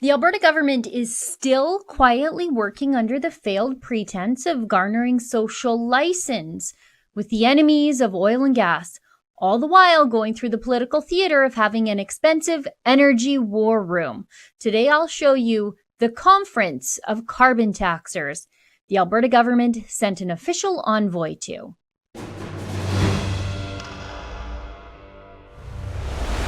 The Alberta government is still quietly working under the failed pretense of garnering social license with the enemies of oil and gas, all the while going through the political theater of having an expensive energy war room. Today I'll show you the conference of carbon taxers the Alberta government sent an official envoy to.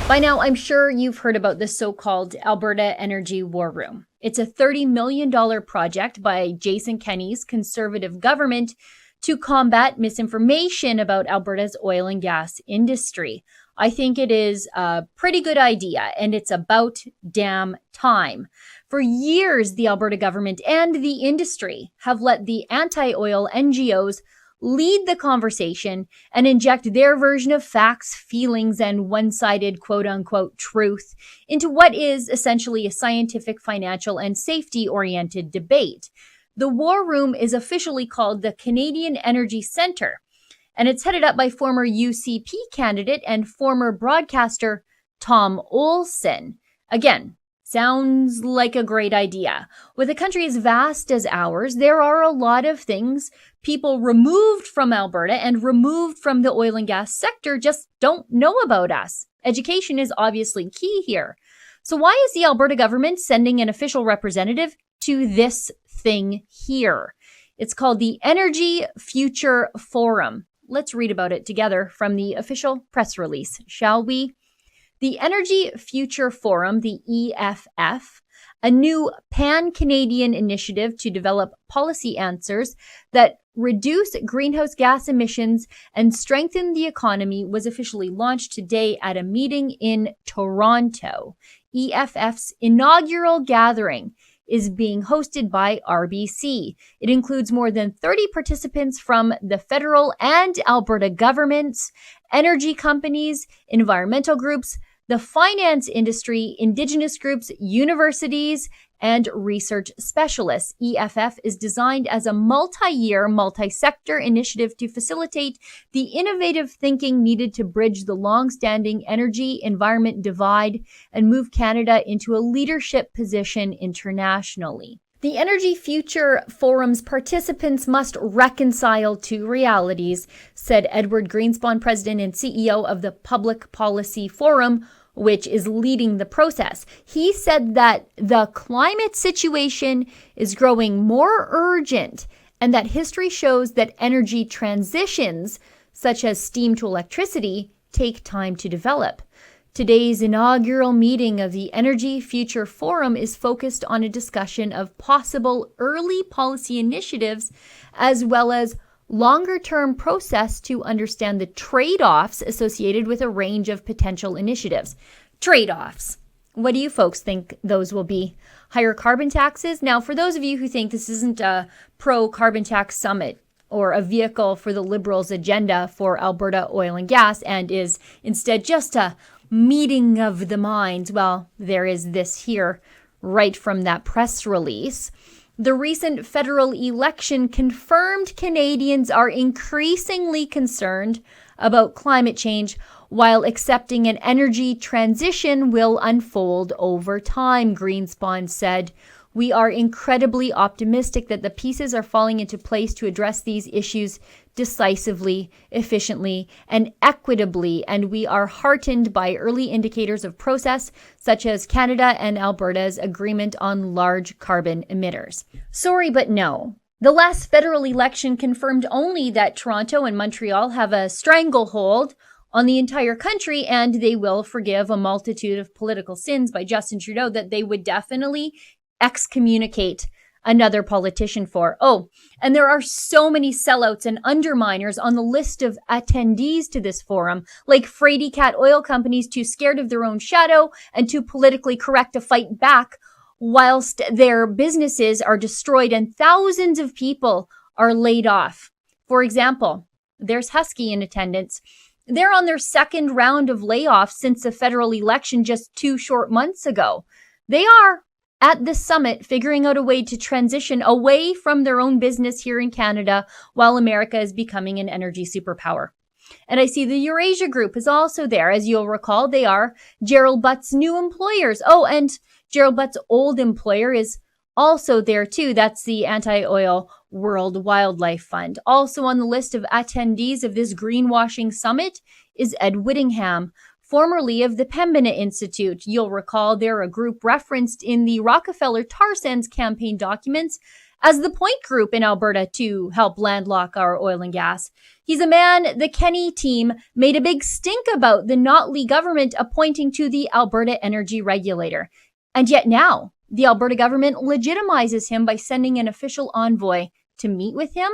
By now, I'm sure you've heard about the so-called Alberta Energy War Room. It's a $30 million project by Jason Kenney's Conservative government to combat misinformation about Alberta's oil and gas industry. I think it is a pretty good idea, and it's about damn time. For years, the Alberta government and the industry have let the anti-oil NGOs lead the conversation and inject their version of facts, feelings, and one-sided quote-unquote truth into what is essentially a scientific, financial, and safety-oriented debate. The War Room is officially called the Canadian Energy Centre, and it's headed up by former UCP candidate and former broadcaster Tom Olson. Again, sounds like a great idea. With a country as vast as ours, there are a lot of things people removed from Alberta and removed from the oil and gas sector just don't know about us. Education is obviously key here. So why is the Alberta government sending an official representative to this thing here? It's called the Energy Future Forum. Let's read about it together from the official press release, shall we? The Energy Future Forum, the EFF, a new pan-Canadian initiative to develop policy answers that reduce greenhouse gas emissions and strengthen the economy, was officially launched today at a meeting in Toronto. EFF's inaugural gathering is being hosted by RBC. It includes more than 30 participants from the federal and Alberta governments, energy companies, environmental groups, the finance industry, Indigenous groups, universities, and research specialists. EFF is designed as a multi-year, multi-sector initiative to facilitate the innovative thinking needed to bridge the long-standing energy-environment divide and move Canada into a leadership position internationally. The Energy Future Forum's participants must reconcile two realities, said Edward Greenspan, president and CEO of the Public Policy Forum, which is leading the process. He said that the climate situation is growing more urgent and that history shows that energy transitions, such as steam to electricity, take time to develop. Today's inaugural meeting of the Energy Future Forum is focused on a discussion of possible early policy initiatives as well as longer-term process to understand the trade-offs associated with a range of potential initiatives. Trade-offs. What do you folks think those will be? Higher carbon taxes? Now, for those of you who think this isn't a pro-carbon tax summit or a vehicle for the Liberals' agenda for Alberta oil and gas and is instead just a meeting of the minds, well, there is this here right from that press release. The recent federal election confirmed Canadians are increasingly concerned about climate change while accepting an energy transition will unfold over time, Greenspan said. We are incredibly optimistic that the pieces are falling into place to address these issues decisively, efficiently, and equitably, and we are heartened by early indicators of process, such as Canada and Alberta's agreement on large carbon emitters. Sorry, but no. The last federal election confirmed only that Toronto and Montreal have a stranglehold on the entire country, and they will forgive a multitude of political sins by Justin Trudeau that they would definitely excommunicate another politician for. Oh, and there are so many sellouts and underminers on the list of attendees to this forum, like fraidy cat oil companies too scared of their own shadow and too politically correct to fight back whilst their businesses are destroyed and thousands of people are laid off. For example, there's Husky in attendance. They're on their second round of layoffs since the federal election just 2 short months ago. They are at the summit figuring out a way to transition away from their own business here in Canada while America is becoming an energy superpower. And I see the Eurasia Group is also there. As you'll recall, they are Gerald Butt's new employers. Oh, and Gerald Butt's old employer is also there too. That's the Anti-Oil World Wildlife Fund. Also on the list of attendees of this greenwashing summit is Ed Whittingham, formerly of the Pembina Institute. You'll recall they're a group referenced in the Rockefeller tar sands campaign documents as the point group in Alberta to help landlock our oil and gas. He's a man the Kenney team made a big stink about the Notley government appointing to the Alberta Energy Regulator. And yet now, the Alberta government legitimizes him by sending an official envoy to meet with him.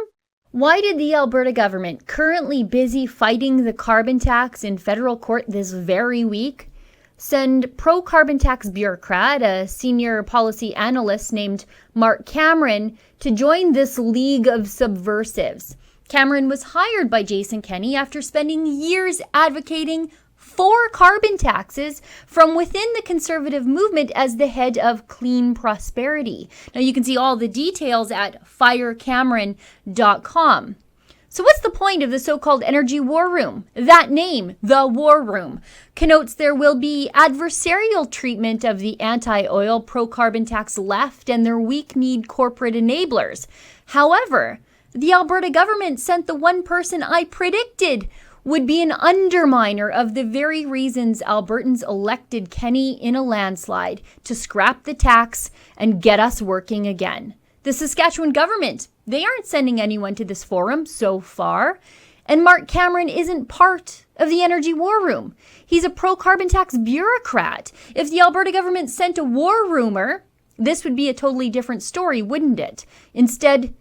Why did the Alberta government, currently busy fighting the carbon tax in federal court this very week, send pro-carbon tax bureaucrat, a senior policy analyst named Mark Cameron, to join this league of subversives? Cameron was hired by Jason Kenney after spending years advocating for carbon taxes from within the conservative movement as the head of Clean Prosperity. Now you can see all the details at firecameron.com. So what's the point of the so-called energy war room? That name, the war room, connotes there will be adversarial treatment of the anti-oil, pro-carbon tax left and their weak-kneed corporate enablers. However, the Alberta government sent the one person I predicted would be an underminer of the very reasons Albertans elected Kenney in a landslide, to scrap the tax and get us working again. The Saskatchewan government, they aren't sending anyone to this forum so far. And Mark Cameron isn't part of the energy war room. He's a pro-carbon tax bureaucrat. If the Alberta government sent a war roomer, this would be a totally different story, wouldn't it? Instead,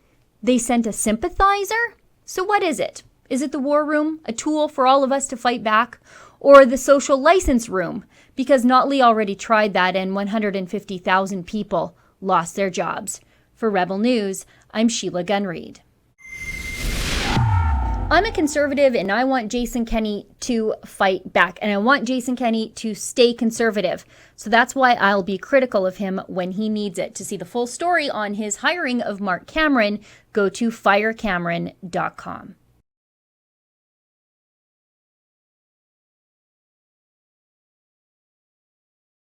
they sent a sympathizer? So what is it? Is it the war room, a tool for all of us to fight back? Or the social license room? Because Notley already tried that and 150,000 people lost their jobs. For Rebel News, I'm Sheila Gunn Reid. I'm a conservative and I want Jason Kenney to fight back. And I want Jason Kenney to stay conservative. So that's why I'll be critical of him when he needs it. To see the full story on his hiring of Mark Cameron, go to firecameron.com.